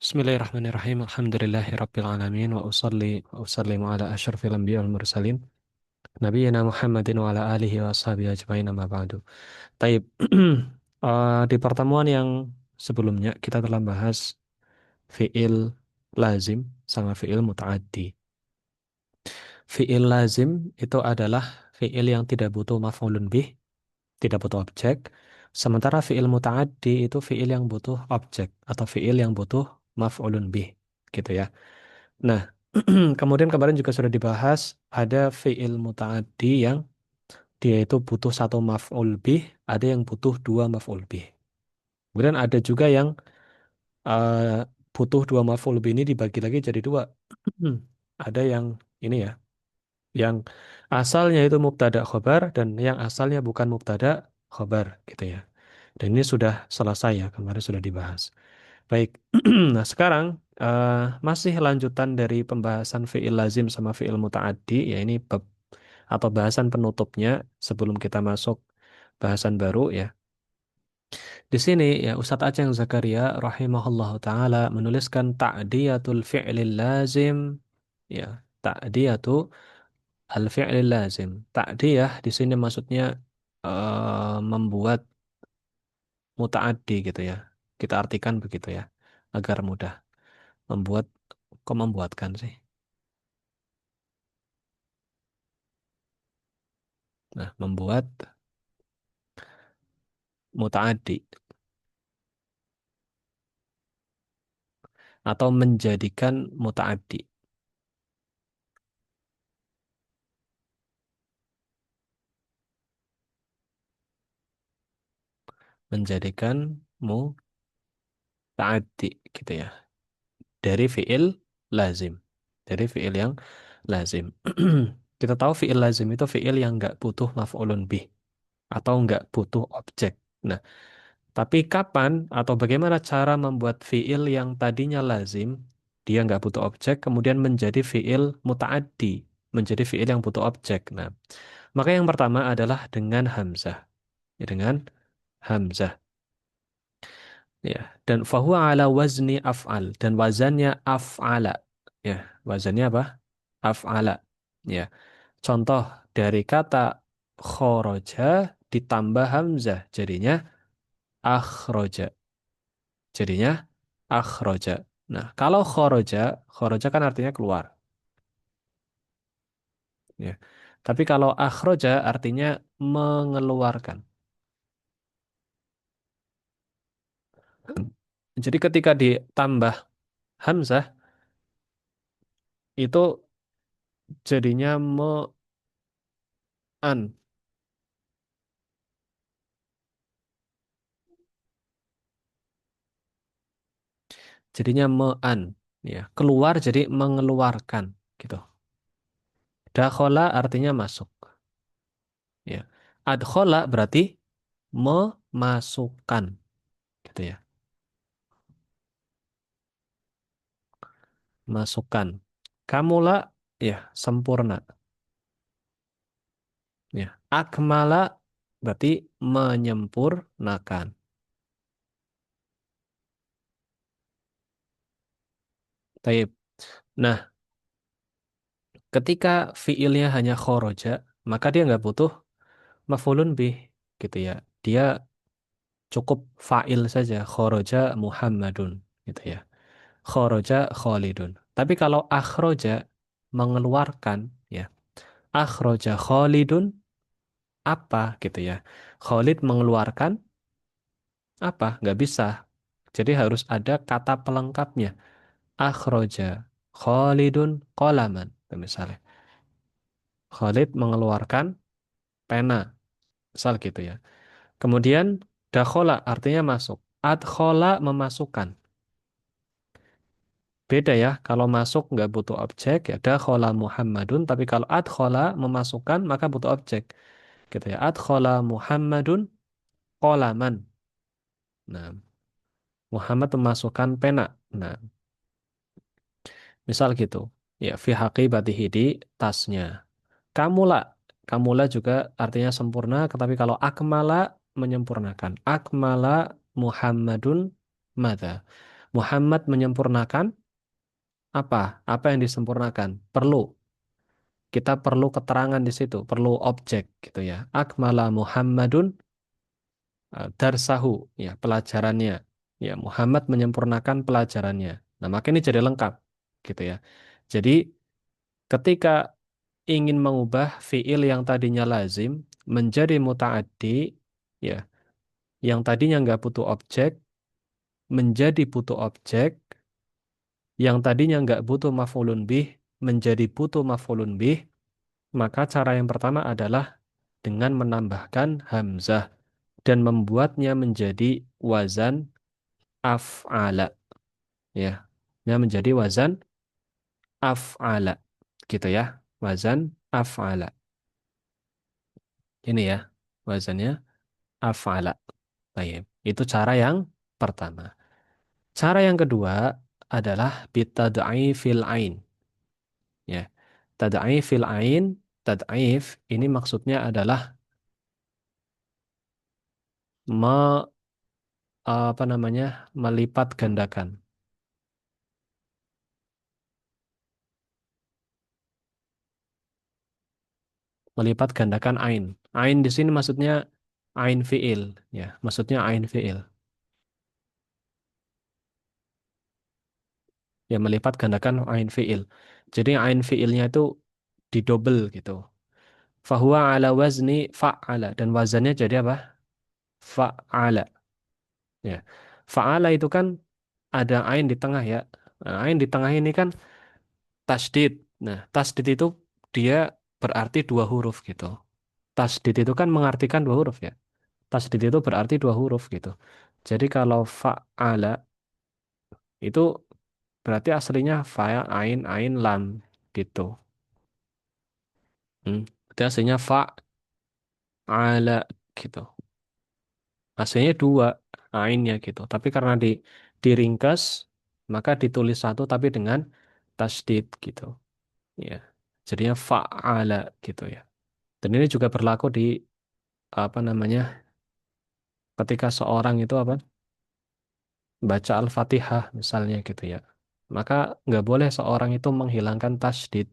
Bismillahirrahmanirrahim. Alhamdulillahirabbil alamin wa usallimu ala asyrafil anbiya wal mursalin nabiyina Muhammadin wa ala alihi wa ashabihi ajmain amma ba'du. Taib. Di pertemuan yang sebelumnya kita telah bahas fiil lazim sama fiil muta'addi. Fiil lazim itu adalah fiil yang tidak butuh maf'ulun bih, tidak butuh objek. Sementara fiil muta'addi itu fiil yang butuh objek atau fiil yang butuh maf'ulun bih, gitu ya. Nah, kemudian kemarin juga sudah dibahas ada fiil muta'addi yang dia itu butuh satu maf'ul bih, ada yang butuh dua maf'ul bih. Kemudian ada juga yang eh, butuh dua maf'ul bih ini dibagi lagi jadi dua. Ada yang ini ya, yang asalnya itu mubtada khobar dan yang asalnya bukan mubtada khobar gitu ya. Dan ini sudah selesai ya, kemarin sudah dibahas. Baik. Nah, sekarang eh, masih lanjutan dari pembahasan fi'il lazim sama fi'il muta'addi, ya ini bab atau bahasan penutupnya sebelum kita masuk bahasan baru ya. Di sini ya Ustadz Aceng Zakaria rahimahullahu taala menuliskan ta'diyatul fi'lil lazim ya, ta'diyatu al fi'lil lazim. Ta'diyah di sini maksudnya membuat muta'addi gitu ya. Kita artikan begitu ya agar mudah. Membuat, kok membuatkan sih? Nah, membuat mutaaddi atau menjadikan mutaaddi, menjadikan mutaaddi gitu ya. Dari fiil lazim. Dari fiil yang lazim. Kita tahu fiil lazim itu fiil yang nggak butuh maf'ulun bih atau nggak butuh objek. Nah, tapi kapan atau bagaimana cara membuat fiil yang tadinya lazim, dia nggak butuh objek, kemudian menjadi fiil mutaaddi, menjadi fiil yang butuh objek. Nah, maka yang pertama adalah dengan hamzah. Ya, dengan hamzah. Ya, dan fahuwa ala wazni af'al dan wazannya af'ala. Ya, wazannya apa? Af'ala. Ya. Contoh dari kata khoroja ditambah hamzah jadinya akhroja. Jadinya akhroja. Nah, kalau khoroja, khoroja kan artinya keluar. Ya. Tapi kalau akhroja artinya mengeluarkan. Jadi ketika ditambah hamzah itu jadinya me'an. Jadinya me'an. Ya. Keluar jadi mengeluarkan. Gitu. Dakhola artinya masuk. Ya. Adkhola berarti memasukkan. Gitu ya. Masukkan. Kamula ya sempurna. Ya. Akmala berarti menyempurnakan. Taib. Nah, ketika fiilnya hanya khoroja, maka dia nggak butuh maf'ulun bih, gitu ya. Dia cukup fa'il saja, khoroja Muhammadun, gitu ya. Khoroja Khalidun. Tapi kalau akhroja mengeluarkan, ya, akhroja Khalidun apa, gitu ya. Khalid mengeluarkan apa? Nggak bisa. Jadi harus ada kata pelengkapnya. Akhroja Khalidun qalaman. Misalnya. Khalid mengeluarkan pena. Misal gitu ya. Kemudian dakhola artinya masuk. Adkhola memasukkan. Beda ya. Kalau masuk nggak butuh objek ya. Dakhola Muhammadun. Tapi kalau adkhola memasukkan maka butuh objek. Gitu ya. Adkhola Muhammadun qalaman. Nah, Muhammad memasukkan pena. Nah, misal gitu. Ya, fi haqibatihi di tasnya. Kamula. Kamula juga artinya sempurna, tetapi kalau akmala menyempurnakan. Akmala Muhammadun mada. Muhammad menyempurnakan apa? Apa yang disempurnakan? Perlu. Kita perlu keterangan di situ, perlu objek gitu ya. Akmala Muhammadun darsahu, ya pelajarannya. Ya, Muhammad menyempurnakan pelajarannya. Nah, maka ini jadi lengkap gitu ya. Jadi ketika ingin mengubah fiil yang tadinya lazim menjadi mutaaddi, ya, yang tadinya nggak butuh objek menjadi butuh objek, yang tadinya nggak butuh maf'ulun bih menjadi butuh maf'ulun bih, maka cara yang pertama adalah dengan menambahkan hamzah dan membuatnya menjadi wazan af'ala, ya. Ya, menjadi wazan af'ala gitu ya. Wazan af'ala. Ini ya, wazannya af'ala. Baik. Itu cara yang pertama. Cara yang kedua adalah bitad'ifil ain. Ya. Tad'ifil ain, tad'if ini maksudnya adalah me, apa namanya? Melipat gandakan. Melipat gandakan ain. Ain di sini maksudnya ain fiil, ya. Maksudnya ain fiil. Ya, melipat gandakan ain fiil. Jadi ain fiilnya itu didobel gitu. Fahuwa ala wazni fa'ala dan wazannya jadi apa? Fa'ala. Ya. Fa'ala itu kan ada ain di tengah ya. Nah, ain di tengah ini kan tasdid. Nah, tasdid itu dia berarti dua huruf gitu. Tasdid itu kan mengartikan dua huruf ya. Tasdid itu berarti dua huruf gitu. Jadi kalau fa'ala itu berarti aslinya fa ain ain lam gitu. Berarti aslinya fa'ala gitu. Aslinya dua ainnya gitu. Tapi karena diringkas maka ditulis satu tapi dengan tasdid gitu. Ya. Jadinya fa'ala gitu ya. Dan ini juga berlaku di apa namanya ketika seorang itu apa baca Al-Fatihah misalnya gitu ya. Maka nggak boleh seorang itu menghilangkan tasdid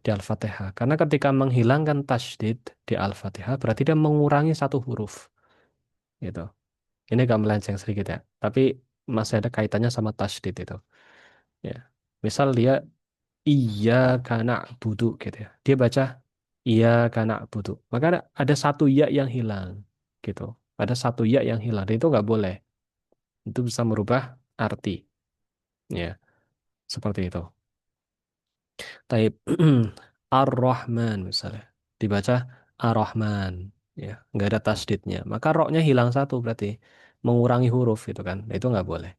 di Al-Fatihah. Karena ketika menghilangkan tasdid di Al-Fatihah berarti dia mengurangi satu huruf gitu. Ini agak melenceng sedikit ya. Tapi masih ada kaitannya sama tasdid itu. Ya. Misal dia iya karena butuh gitu ya. Dia baca iya karena butuh. Maka ada satu ya yang hilang gitu. Ada satu ya yang hilang. Dan itu nggak boleh. Itu bisa merubah arti. Ya, seperti itu. Taib Ar-Rahman misalnya. Dibaca Ar-Rahman. Ya, nggak ada tasdidnya. Maka roknya hilang satu berarti. Mengurangi huruf itu kan. Nah, itu nggak boleh.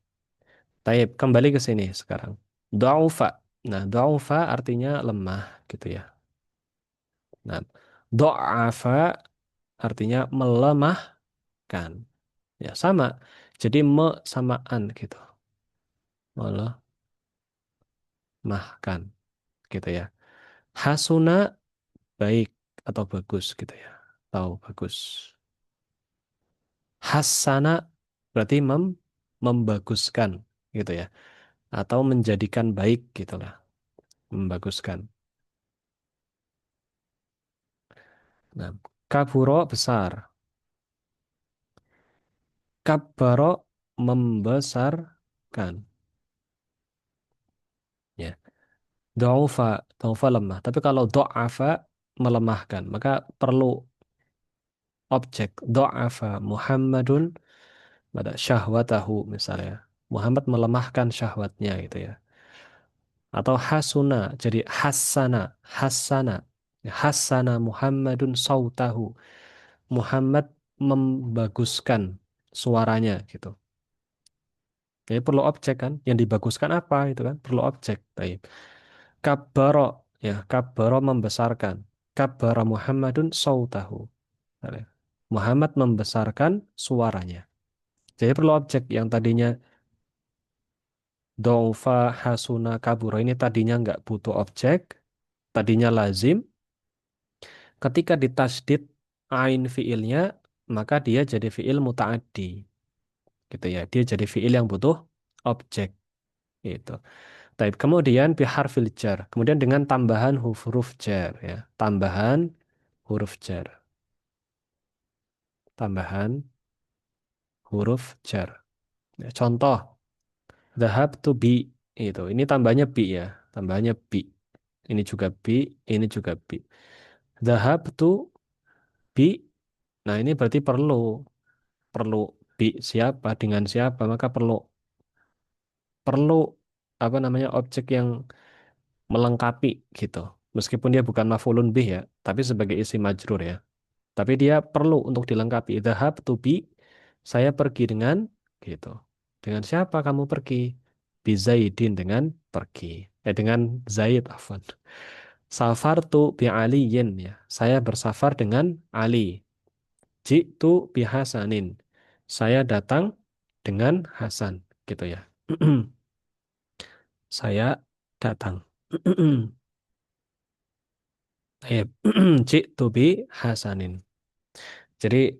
Taib, kembali ke sini sekarang. Da'ufa. Nah, da'ufa artinya lemah gitu ya. Nah, do'afa artinya melemahkan. Ya, sama. Jadi me sama an gitu. Melemahkan gitu ya. Hasuna baik atau bagus gitu ya. Tahu bagus. Hasana berarti membaguskan gitu ya. Atau menjadikan baik gitulah. Membaguskan. Nah, kaburo besar. Kabbaro membesarkan. Ya. Do'ufa, do'ufa lemah. Tapi kalau do'afa melemahkan, maka perlu objek. Do'afa Muhammadun pada syahwatahu misalnya. Muhammad melemahkan syahwatnya gitu ya. Atau hasuna, jadi hassana, hassana. Hassana Muhammadun sautahu. Muhammad membaguskan suaranya gitu. Jadi perlu objek kan? Yang dibaguskan apa itu kan? Perlu objek. Baik. Kabbaro, ya, kabbaro membesarkan. Kabbara Muhammadun sautahu. Muhammad membesarkan suaranya. Jadi perlu objek yang tadinya Do'fa hasuna kaburo ini tadinya nggak butuh objek, tadinya lazim. Ketika ditasdid ain fiilnya, maka dia jadi fiil muta'addi. Gitu ya. Dia jadi fiil yang butuh objek itu. Taib. Kemudian biharfil jar. Kemudian dengan tambahan huruf jar ya. Tambahan huruf jar. Tambahan huruf jar. Ya, contoh, dhahab to bi itu. Ini tambahnya bi ya. Tambahnya bi. Ini juga bi, ini juga bi. Dhahab to bi. Nah, ini berarti perlu bi siapa dengan siapa, maka perlu perlu apa namanya objek yang melengkapi gitu. Meskipun dia bukan maf'ulun bih ya, tapi sebagai isim majrur ya. Tapi dia perlu untuk dilengkapi. Dhahab to bi, saya pergi dengan gitu. Dengan siapa kamu pergi? Bi Zaidin, dengan pergi. Dengan Zaid afwan. Safartu bi Aliyin ya. Saya bersafar dengan Ali. Jitu bi Hasanin. Saya datang dengan Hasan gitu ya. Saya datang. Baik. Jitu bi Hasanin. Jadi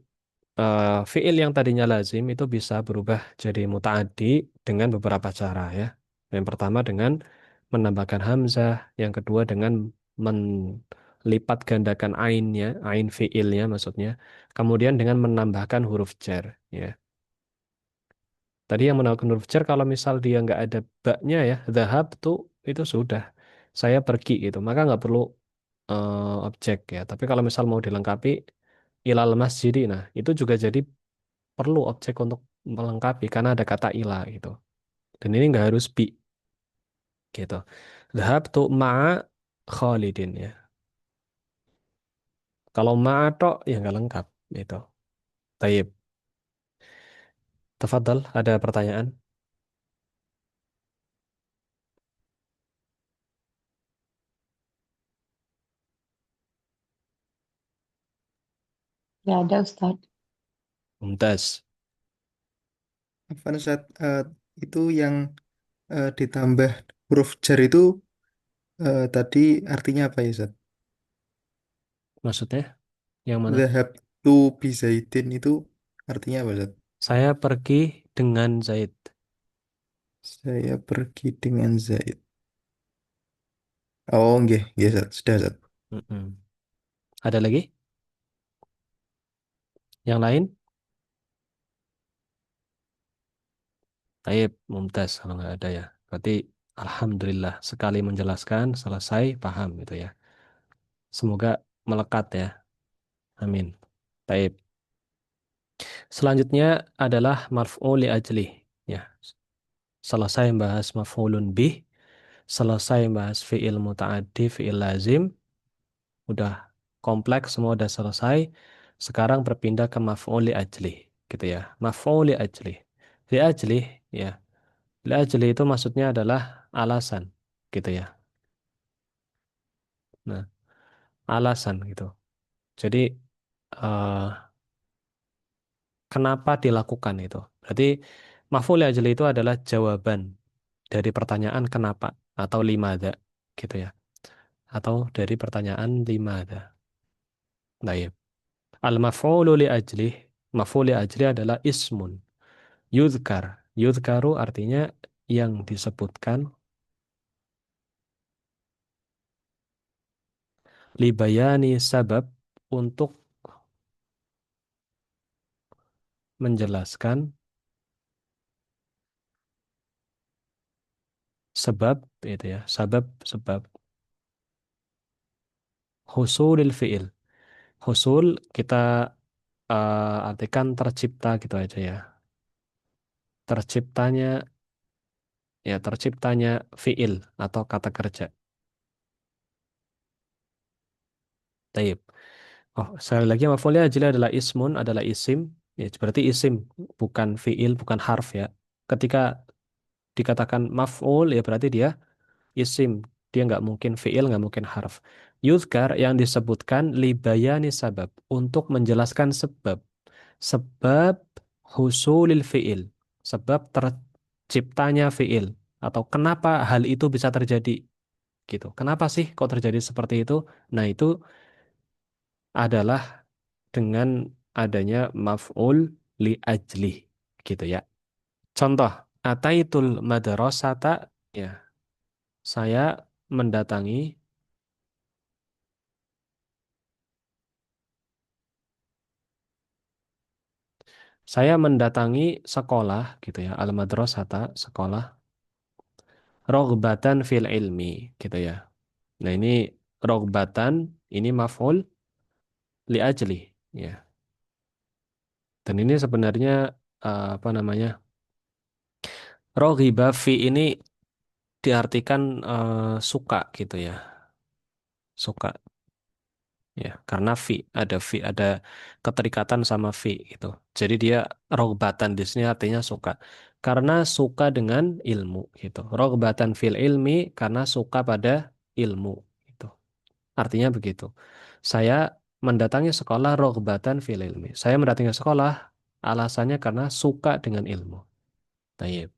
fiil yang tadinya lazim itu bisa berubah jadi mutaaddi dengan beberapa cara ya. Yang pertama dengan menambahkan hamzah, yang kedua dengan melipat gandakan ainnya, ain fiilnya maksudnya. Kemudian dengan menambahkan huruf jar ya. Tadi yang menambahkan huruf jar kalau misal dia nggak ada baknya ya, dhahab tuh itu sudah saya pergi gitu. Maka nggak perlu objek ya. Tapi kalau misal mau dilengkapi ilal masjid, nah itu juga jadi perlu objek untuk melengkapi karena ada kata ila gitu. Dan ini nggak harus bi gitu. Dhahabtu ma'a Khalidin ya. Kalau ma'a tok ya nggak lengkap gitu. Taib. Tafadhal, ada pertanyaan? Nggak ada Ustadz. Mumtaz. Apa Ustaz, itu yang ditambah huruf jar itu tadi artinya apa ya Ustaz? Maksudnya yang mana? Zahab tu bi Zaidin itu artinya apa Ustaz? Saya pergi dengan Zaid. Saya pergi dengan Zaid. Oh, nggih, nggih Ustaz. Sudah Ustaz. Mm-mm. Ada lagi? Yang lain? Taib, mumtaz kalau nggak ada ya. Berarti alhamdulillah sekali menjelaskan selesai paham itu ya. Semoga melekat ya. Amin. Taib. Selanjutnya adalah maf'ul li ajlih. Ya, selesai membahas maf'ulun bih, selesai membahas fi'il muta'addi, fi'il lazim, udah kompleks semua udah selesai. Sekarang berpindah ke maf'ul li ajlih, gitu ya. Maf'ul li ajlih. Li ajlih, ya. Li ajlih itu maksudnya adalah alasan, gitu ya. Nah, alasan gitu. Jadi eh, kenapa dilakukan itu? Berarti maf'ul li ajlih itu adalah jawaban dari pertanyaan kenapa atau limada gitu ya, atau dari pertanyaan limada. Baik. Al maf'ulu li ajlih, maf'ul li ajlih adalah ismun yudhkar. Yudhkaru artinya yang disebutkan, libayani sabab, untuk menjelaskan sebab itu ya, sebab husulil fi'il. Husul kita artikan tercipta gitu aja ya. Terciptanya terciptanya fi'il atau kata kerja. Taib. Oh, sekali lagi maf'ulnya ajli adalah ismun, adalah isim. Ya, berarti isim, bukan fi'il, bukan harf ya. Ketika dikatakan maf'ul, ya berarti dia isim. Dia nggak mungkin fi'il, nggak mungkin harf. Yuzkar yang disebutkan libayani sabab, untuk menjelaskan sebab. Sebab husulil fi'il. Sebab terciptanya fi'il. Atau kenapa hal itu bisa terjadi. Gitu. Kenapa sih kok terjadi seperti itu? Nah, itu adalah dengan adanya maf'ul li ajlih gitu ya. Contoh, Ataitul madrasata, ya, saya mendatangi, sekolah gitu ya, al madrasata, sekolah, rogbatan fil ilmi gitu ya. Nah ini rogbatan, ini maf'ul li ajli ya. Dan ini sebenarnya apa namanya? Roghiba fi ini diartikan suka gitu ya. Suka ya, karena ada keterikatan sama fi gitu. Jadi dia rogbatan di sini artinya suka. Karena suka dengan ilmu gitu. Rogbatan fil ilmi karena suka pada ilmu gitu. Artinya begitu. Saya mendatangi sekolah rogbatan fil ilmi. Saya mendatangi sekolah alasannya karena suka dengan ilmu. Tayyib.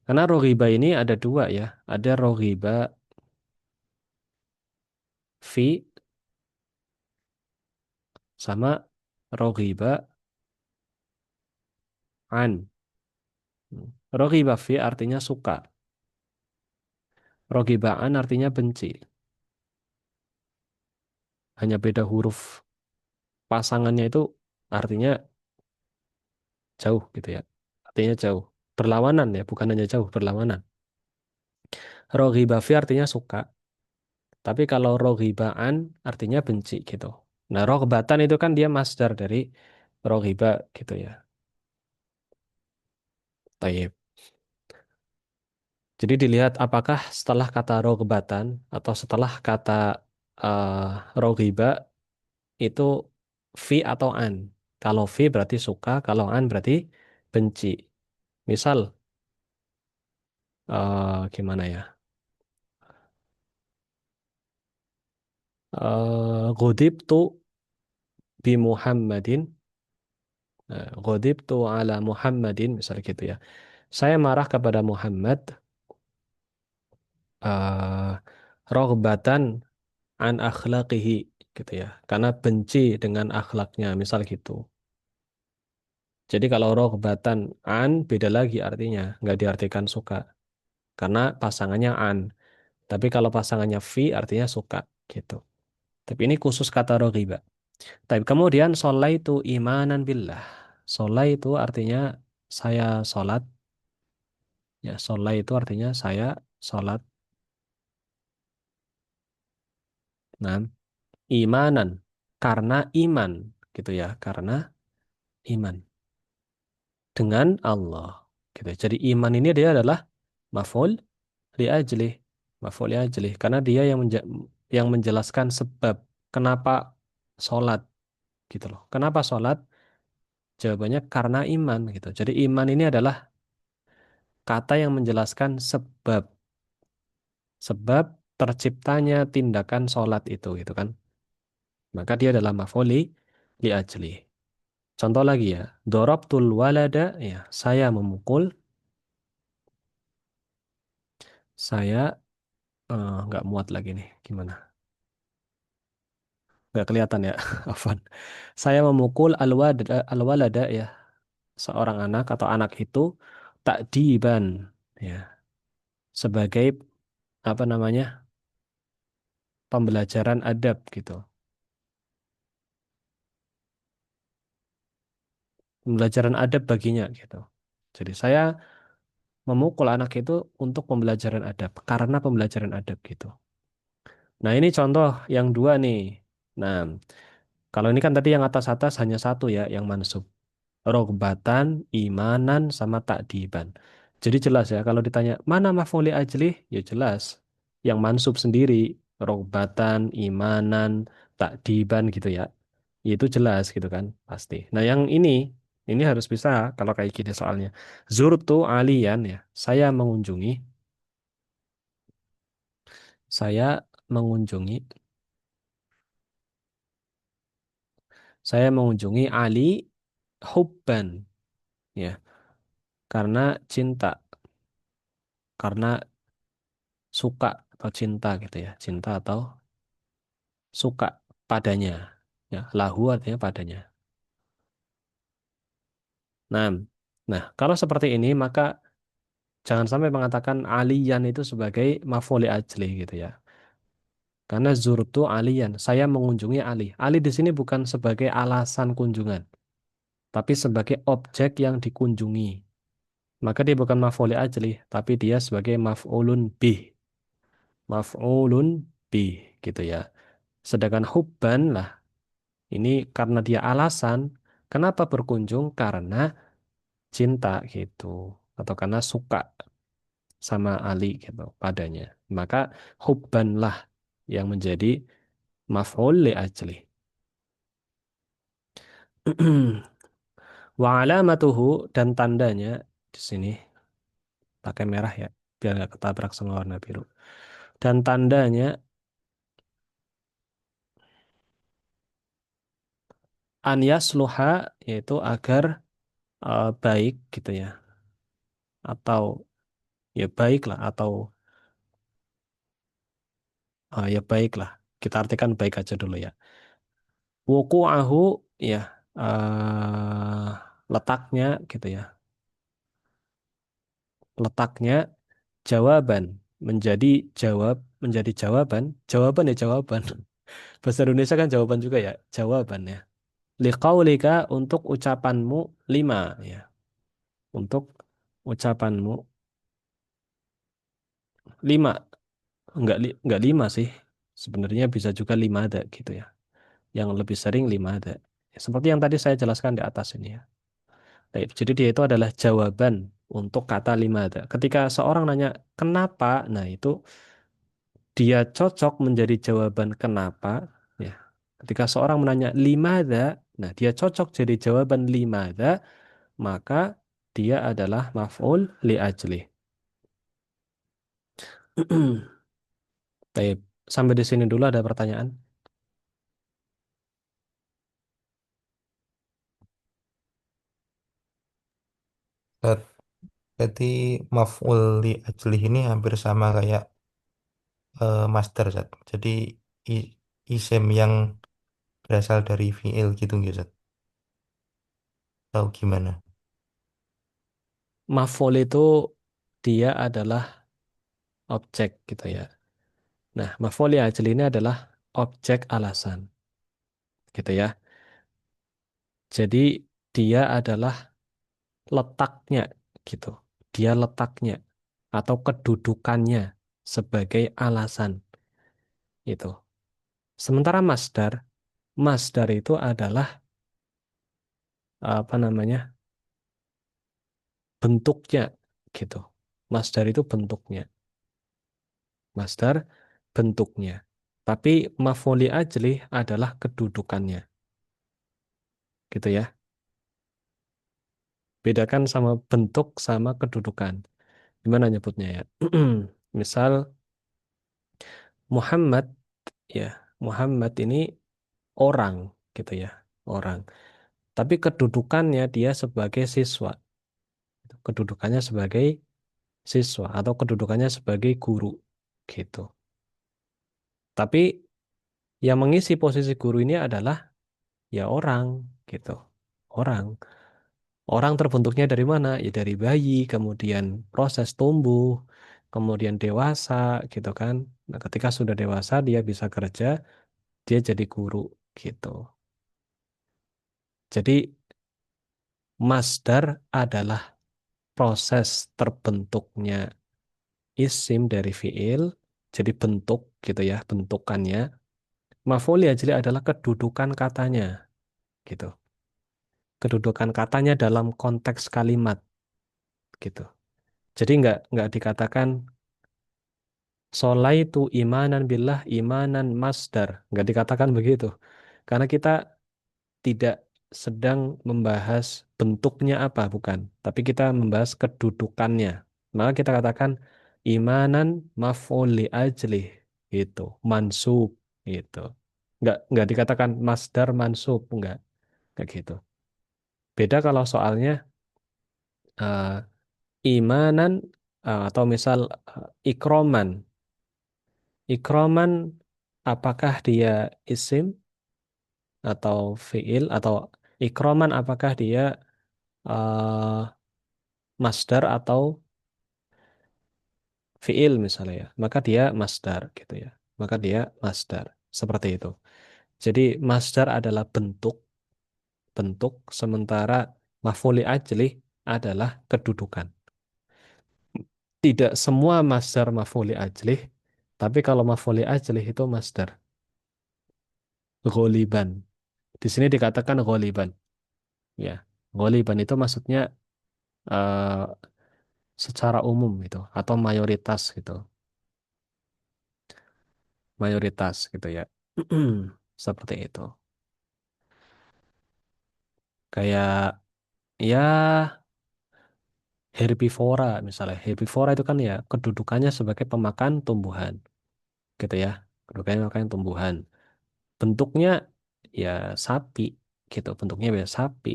Karena rogiba ini ada dua ya. Ada rogiba fi sama rogiba an. Rogiba fi artinya suka. Rogiba an artinya benci. Hanya beda huruf pasangannya itu artinya jauh gitu ya. Artinya jauh. Berlawanan ya, bukan hanya jauh, berlawanan. Rogiba fi artinya suka. Tapi kalau rohibaan artinya benci gitu. Nah, rohbatan itu kan dia masdar dari rohiba gitu ya. Taib. Jadi dilihat apakah setelah kata rohbatan atau setelah kata uh, rohiba itu fi atau an. Kalau fi berarti suka, kalau an berarti benci. Misal, gimana ya? Ghudibtu bi Muhammadin. Ghudibtu ala Muhammadin, misal gitu ya. Saya marah kepada Muhammad uh, roghbatan an akhlaqihi gitu ya. Karena benci dengan akhlaknya, misal gitu. Jadi kalau roghbatan an beda lagi artinya, nggak diartikan suka. Karena pasangannya an. Tapi kalau pasangannya fi artinya suka gitu. Tapi ini khusus kata roghiba. Tapi kemudian solai itu imanan billah. Solai itu artinya saya sholat. Ya, solai itu artinya saya sholat. Nah, imanan karena iman gitu ya, karena iman dengan Allah gitu. Jadi iman ini dia adalah maf'ul li ajli, maf'ul li ajli karena dia yang menjelaskan sebab kenapa sholat gitu loh. Kenapa sholat? Jawabannya karena iman gitu. Jadi iman ini adalah kata yang menjelaskan sebab terciptanya tindakan sholat itu gitu kan. Maka dia adalah maf'ul li ajli. Contoh lagi ya, dorabtul walada, ya, saya memukul, saya nggak muat lagi nih, gimana? Nggak kelihatan ya, Afwan. Saya memukul al-walada ya, seorang anak atau anak itu takdiban, ya, sebagai apa namanya pembelajaran adab gitu, pembelajaran adab baginya gitu. Jadi saya memukul anak itu untuk pembelajaran adab, karena pembelajaran adab gitu. Nah ini contoh yang dua nih. Nah, kalau ini kan tadi yang atas-atas hanya satu ya, yang mansub. Rogbatan, imanan, sama takdiban. Jadi jelas ya, kalau ditanya, mana maf'uli ajlih? Ya jelas. Yang mansub sendiri, rogbatan, imanan, takdiban gitu ya. Itu jelas gitu kan, pasti. Nah yang ini harus bisa kalau kayak gini soalnya. Zurtu aliyan ya, saya mengunjungi, saya mengunjungi Ali hubban ya, karena cinta, karena suka atau cinta gitu ya, cinta atau suka padanya. Ya, lahu artinya padanya. Nah, nah, kalau seperti ini maka Jangan sampai mengatakan aliyan itu sebagai maf'ul ajli gitu ya. Karena zurtu aliyan, saya mengunjungi Ali. Ali di sini bukan sebagai alasan kunjungan, tapi sebagai objek yang dikunjungi. Maka dia bukan maf'ul ajli, tapi dia sebagai maf'ulun bih. Maf'ulun bih gitu ya. Sedangkan hubban lah, ini karena dia alasan, kenapa berkunjung? Karena cinta gitu. Atau karena suka sama Ali gitu padanya. Maka hubban lah yang menjadi maf'ul li ajli. Wa alamatuhu dan tandanya di sini pakai merah ya biar nggak ketabrak sama warna biru. Dan tandanya an yasluha yaitu agar baik gitu ya atau ya baik lah atau ya baik lah. Kita artikan baik aja dulu ya. Wuku'ahu ya letaknya gitu ya. Letaknya jawaban menjadi menjadi jawaban ya jawaban. Bahasa Indonesia kan jawaban juga ya, jawaban ya. Liqaulika untuk ucapanmu lima ya. Untuk ucapanmu lima, enggak lima sih. Sebenarnya bisa juga lima ada gitu ya. Yang lebih sering lima ada. Ya, seperti yang tadi saya jelaskan di atas ini ya. Baik, jadi dia itu adalah jawaban untuk kata lima ada. Ketika seorang nanya kenapa, nah itu dia cocok menjadi jawaban kenapa ya. Ketika seorang menanya limada, nah dia cocok jadi jawaban limada, maka dia adalah maf'ul li ajli. Baik, sampai di sini dulu ada pertanyaan. Zat, berarti maf'ul li ajlih ini hampir sama kayak master Zat. Jadi i- isim yang berasal dari fi'il gitu nggak Zat? Tahu gimana? Maf'ul itu dia adalah objek gitu ya. Nah, maf'ul li ajli ini adalah objek alasan gitu ya. Jadi dia adalah letaknya gitu. Dia letaknya atau kedudukannya sebagai alasan itu. Sementara masdar, masdar itu adalah apa namanya? Bentuknya gitu. Masdar itu bentuknya. Masdar bentuknya. Tapi maf'uli ajli adalah kedudukannya. Gitu ya. Bedakan sama bentuk sama kedudukan. Gimana nyebutnya ya? Misal Muhammad ya, Muhammad ini orang gitu ya, orang. Tapi kedudukannya dia sebagai siswa. Kedudukannya sebagai siswa atau kedudukannya sebagai guru gitu. Tapi yang mengisi posisi guru ini adalah ya orang gitu. Orang. Orang terbentuknya dari mana? Ya dari bayi, kemudian proses tumbuh, kemudian dewasa gitu kan. Nah, ketika sudah dewasa dia bisa kerja, dia jadi guru gitu. Jadi masdar adalah proses terbentuknya isim dari fiil, jadi bentuk gitu ya, bentukannya. Maf'ul ajli adalah kedudukan katanya gitu. Kedudukan katanya dalam konteks kalimat gitu. Jadi nggak dikatakan solaitu imanan billah imanan masdar. Nggak dikatakan begitu. Karena kita tidak sedang membahas bentuknya apa, bukan. Tapi kita membahas kedudukannya. Maka kita katakan imanan maf'ul li ajlih itu mansub itu. Nggak dikatakan masdar mansub, nggak gitu. Beda kalau soalnya eh, imanan atau misal ikroman. Ikroman apakah dia isim atau fiil atau ikroman apakah dia masdar atau fiil misalnya ya, maka dia masdar gitu ya. Maka dia masdar. Seperti itu. Jadi masdar adalah bentuk, bentuk sementara maf'ul ajlih adalah kedudukan. Tidak semua masdar maf'ul ajlih, tapi kalau maf'ul ajlih itu masdar ghaliban. Di sini dikatakan ghaliban, ya. Ghaliban itu maksudnya eh, secara umum gitu atau mayoritas gitu. Mayoritas gitu ya. Seperti itu. Kayak ya herbivora misalnya. Herbivora itu kan ya kedudukannya sebagai pemakan tumbuhan gitu ya. Kedudukannya pemakan tumbuhan. Bentuknya ya sapi gitu. Bentuknya ya sapi,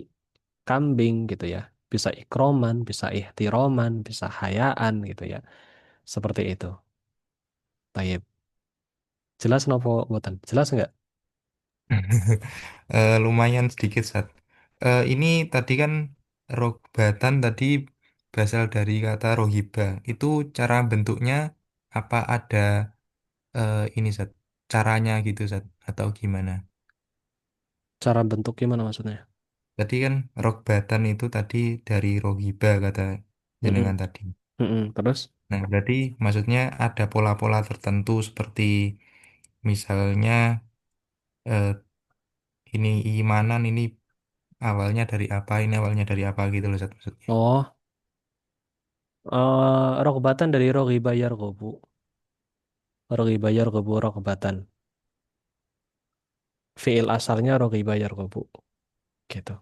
kambing gitu ya. Bisa ikroman, bisa ihtiroman, bisa hayaan gitu ya. Seperti itu. Tayyib. Jelas nopo mboten? Jelas nggak? Lumayan sedikit, Sat. Ini tadi kan rogbatan tadi berasal dari kata rohiba. Itu cara bentuknya apa ada ini, Sat? Caranya gitu, Sat? Atau gimana? Cara bentuk gimana maksudnya? Tadi kan rogbatan itu tadi dari rohiba kata jenengan Mm-mm. tadi. Mm-mm. Terus? Nah, berarti maksudnya ada pola-pola tertentu seperti misalnya eh, ini imanan ini awalnya dari apa, ini awalnya dari apa gitu loh, Sat, maksudnya. Oh, rokbatan dari rogi bayar gobu. Rogi bayar gobu rokbatan. Fiil asalnya rogi bayar gobu. Gitu.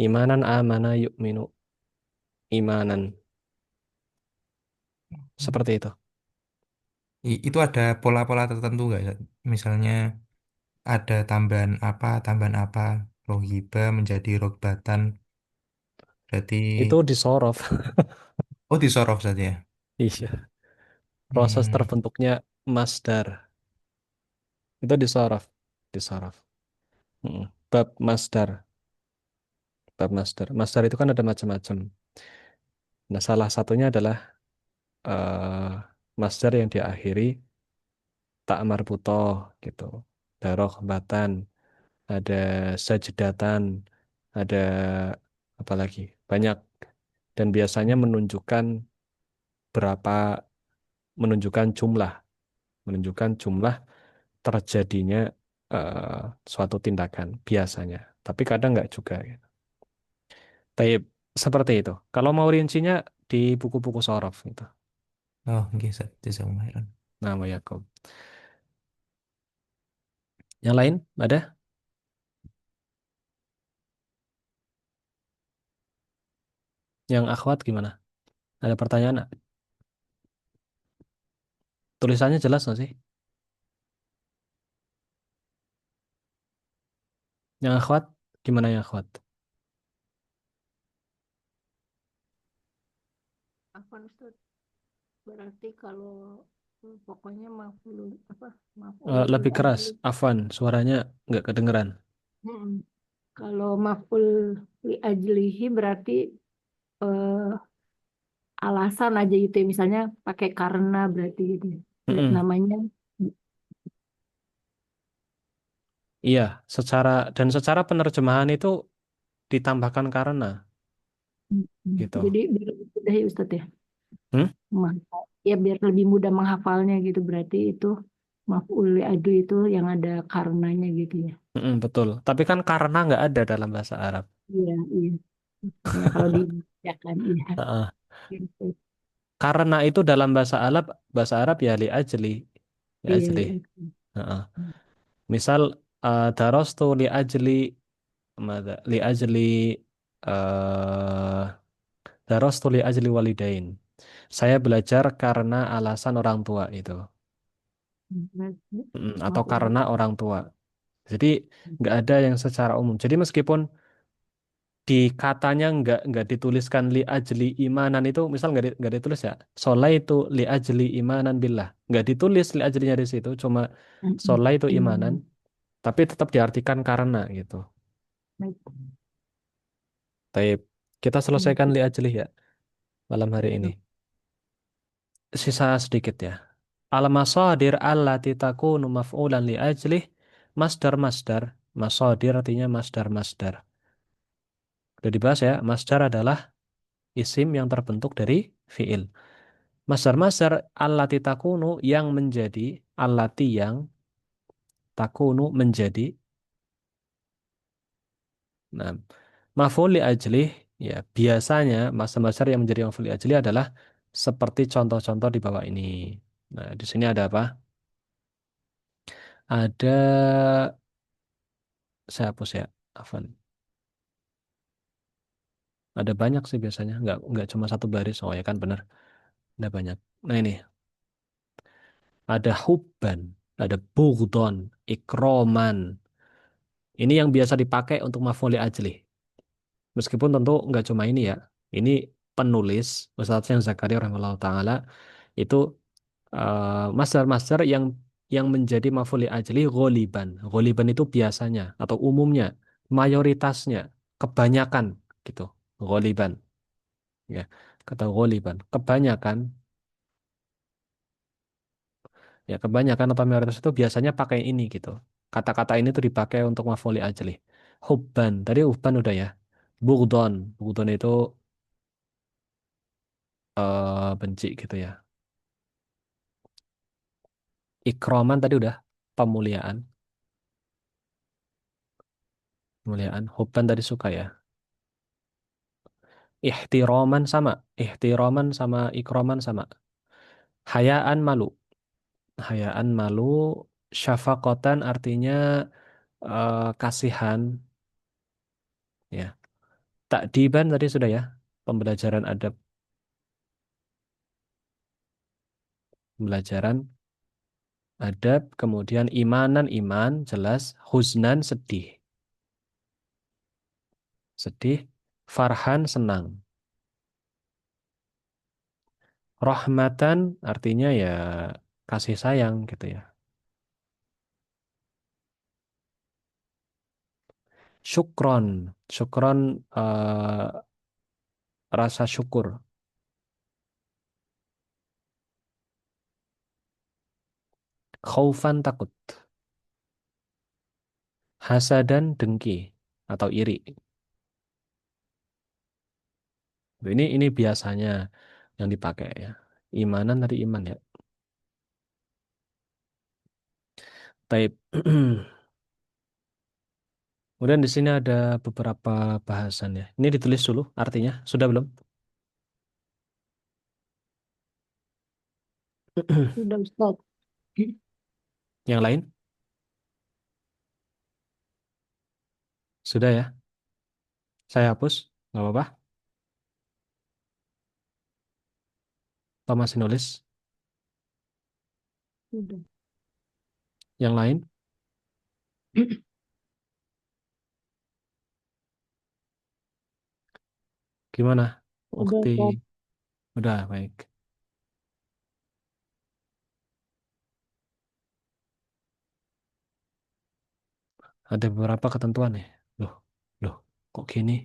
Imanan amana yu'minu. Imanan. Seperti itu. Itu ada pola-pola tertentu nggak, Sat? Misalnya ada tambahan apa, rohiba menjadi rogbatan, berarti, Itu disorof. oh disorot saja. Iya. Proses Hmm, terbentuknya masdar. Itu disorof. Disorof. Mm. Bab masdar. Bab masdar. Masdar itu kan ada macam-macam. Nah, salah satunya adalah eh masdar yang diakhiri tak marbutoh gitu. Daroh batan, ada sajdatan, ada apa lagi? Banyak. Dan biasanya berapa menunjukkan jumlah terjadinya eh, suatu tindakan biasanya. Tapi kadang nggak juga. Gitu. Tapi seperti itu. Kalau mau rincinya di buku-buku sorof gitu. oh oke, Sat. Jazakumullah khairan. Nama Yakob. Yang lain ada? Yang akhwat gimana? Ada pertanyaan nggak? Tulisannya jelas nggak sih? Yang akhwat gimana yang akhwat? Apa Ustaz? Berarti kalau pokoknya maf'ul apa maf'ul li Lebih keras. ajli. Afwan, suaranya nggak kedengeran. Mm-mm. Kalau maf'ul li ajlihi berarti eh, alasan aja gitu ya. Misalnya pakai karena berarti gitu. Mm-mm. Namanya. Iya, secara penerjemahan itu ditambahkan karena gitu. Jadi biar lebih mudah ya Ustaz ya. Hmm? Ya biar lebih mudah menghafalnya gitu. Berarti itu maf'ul li ajli itu yang ada karenanya gitu ya. Mm-mm, betul. Tapi kan karena nggak ada dalam bahasa Arab. Iya, iya. Maksudnya kalau dibacakan iya. Heeh. Gitu. Karena itu dalam bahasa Arab ya li Iya, ajli. iya. Heeh. Misal darostu li ajli eh darostu li ajli walidain. Saya belajar karena alasan orang tua itu. Mm, atau Maf'ul. karena orang tua. Jadi nggak ada yang secara umum. Jadi meskipun di katanya nggak dituliskan li ajli imanan itu, misal nggak ditulis ya. Solai itu li ajli imanan billah. Nggak ditulis li ajlinya di situ, cuma Mm-mm. solai itu imanan, Hmm. tapi tetap diartikan karena gitu. Baik. Tapi kita Hmm. selesaikan li ajli ya malam hari ini. sisa sedikit ya. Al-masadir allati takunu maf'ulan li ajlih masdar-masdar. Masadir artinya masdar-masdar. Udah dibahas ya, masdar adalah isim yang terbentuk dari fiil. Masdar-masdar allati takunu yang menjadi, allati yang takunu menjadi. Nah, maf'ul li ajlih ya biasanya masdar-masdar yang menjadi maf'ul li ajlih adalah seperti contoh-contoh di bawah ini. Nah, di sini ada apa? Ada, saya hapus ya. Afwan. Ada banyak sih biasanya, nggak cuma satu baris. Oh ya kan benar, ada banyak. Nah ini ada hubban, ada bugdon, ikroman. Ini yang biasa dipakai untuk maf'ul ajli. Meskipun tentu nggak cuma ini ya. Ini penulis Ustadz yang Zakaria rahimahullah taala itu master-master yang menjadi maf'ul ajli gholiban. Gholiban itu biasanya atau umumnya, mayoritasnya, kebanyakan gitu. Gholiban ya. Kata gholiban, kebanyakan. Ya, kebanyakan atau mayoritas itu biasanya pakai ini gitu. Kata-kata ini tuh dipakai untuk maf'uli ajli. Hubban, tadi hubban udah ya. Bugdon, bugdon itu benci gitu ya. Ikroman tadi udah pemuliaan, pemuliaan. Hubban tadi suka ya. Ihtiroman sama, ihtiroman sama ikroman sama. Hayaan malu, hayaan malu. Syafakotan artinya kasihan ya. Takdiban tadi sudah ya. Pembelajaran adab, pembelajaran adab, kemudian imanan iman, jelas, huznan sedih, sedih, farhan senang, rahmatan artinya ya kasih sayang gitu ya, syukron, syukron rasa syukur, khaufan takut, hasadan dengki atau iri. Ini biasanya yang dipakai ya. Imanan tadi iman ya. Taib. Kemudian di sini ada beberapa bahasan ya. Ini ditulis dulu artinya. Sudah belum? Sudah Ustaz. Yang lain? Sudah ya? Saya hapus. Nggak apa-apa. Atau masih nulis? Sudah. Yang lain? Gimana? Udah Ukti. Ustaz. Udah, baik. Ada beberapa ketentuan nih. Loh, loh, kok gini?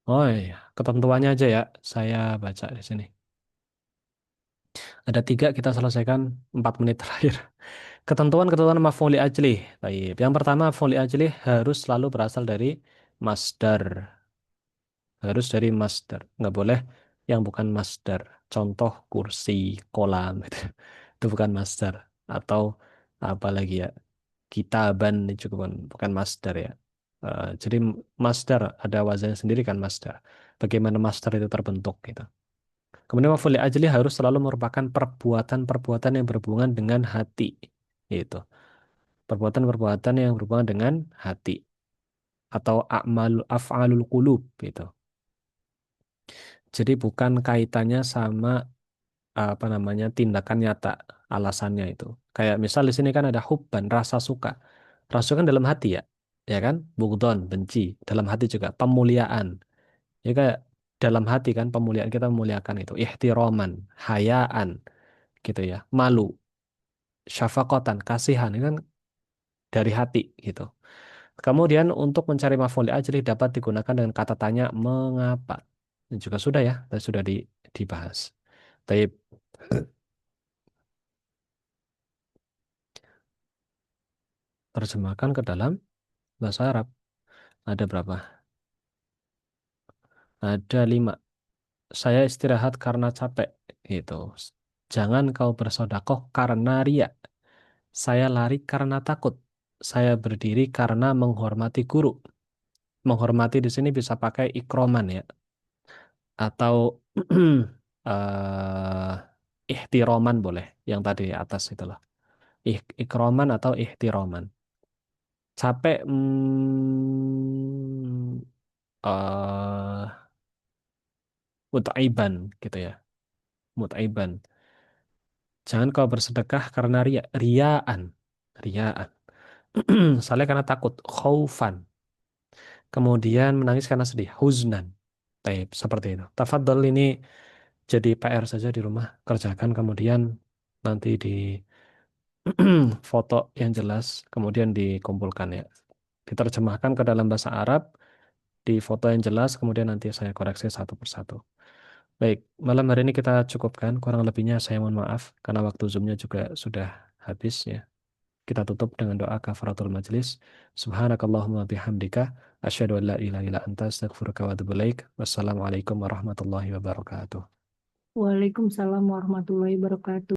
Oh iya, ketentuannya aja ya. Saya baca di sini. Ada tiga, kita selesaikan 4 menit terakhir. Ketentuan-ketentuan maf'uli ajlih. Baik. Yang pertama, maf'uli ajlih harus selalu berasal dari masdar. Harus dari masdar. Nggak boleh yang bukan masdar. Contoh kursi, kolam. Gitu. Itu bukan masdar. Atau apa lagi ya? Kitaban itu juga bukan masdar ya. Jadi masdar ada wazannya sendiri kan masdar. Bagaimana masdar itu terbentuk gitu. Kemudian maf'ul ajli harus selalu merupakan perbuatan-perbuatan yang berhubungan dengan hati. Gitu. Perbuatan-perbuatan yang berhubungan dengan hati atau af'alul qulub gitu. Jadi bukan kaitannya sama apa namanya tindakan nyata alasannya itu. Kayak misal di sini kan ada hubban, rasa suka. Rasa suka kan dalam hati ya. Ya kan? Bugdon, benci, dalam hati juga pemuliaan. Ya kayak dalam hati kan pemuliaan kita memuliakan itu. Ihtiroman, hayaan gitu ya. Malu, syafakotan, kasihan itu kan dari hati gitu. Kemudian untuk mencari maf'ul li ajli dapat digunakan dengan kata tanya mengapa. Ini juga sudah ya, tadi sudah dibahas. Taib, terjemahkan ke dalam bahasa Arab. Ada berapa? Ada 5. Saya istirahat karena capek. Gitu. Jangan kau bersodakoh karena ria. Saya lari karena takut. Saya berdiri karena menghormati guru. Menghormati di sini bisa pakai ikroman ya. Atau eh ihtiroman boleh. Yang tadi atas itulah. Ikroman atau ihtiroman. Capek mutaiban gitu ya. Mutaiban. Jangan kau bersedekah karena ria. Riaan. Riaan. Saleh karena takut. Khaufan. Kemudian menangis karena sedih. Huznan. Taib. Seperti itu. Tafadhol ini jadi PR saja di rumah. Kerjakan kemudian nanti di foto yang jelas. Kemudian dikumpulkan ya. Diterjemahkan ke dalam bahasa Arab. Di foto yang jelas. Kemudian nanti saya koreksi satu persatu. Baik, malam hari ini kita cukupkan. Kurang lebihnya saya mohon maaf karena waktu Zoom-nya juga sudah habis ya. Kita tutup dengan doa kafaratul majlis. Subhanakallahumma bihamdika asyhadu an la ilaha illa anta astaghfiruka wa atubu ilaik. Wassalamualaikum warahmatullahi wabarakatuh. Waalaikumsalam warahmatullahi wabarakatuh.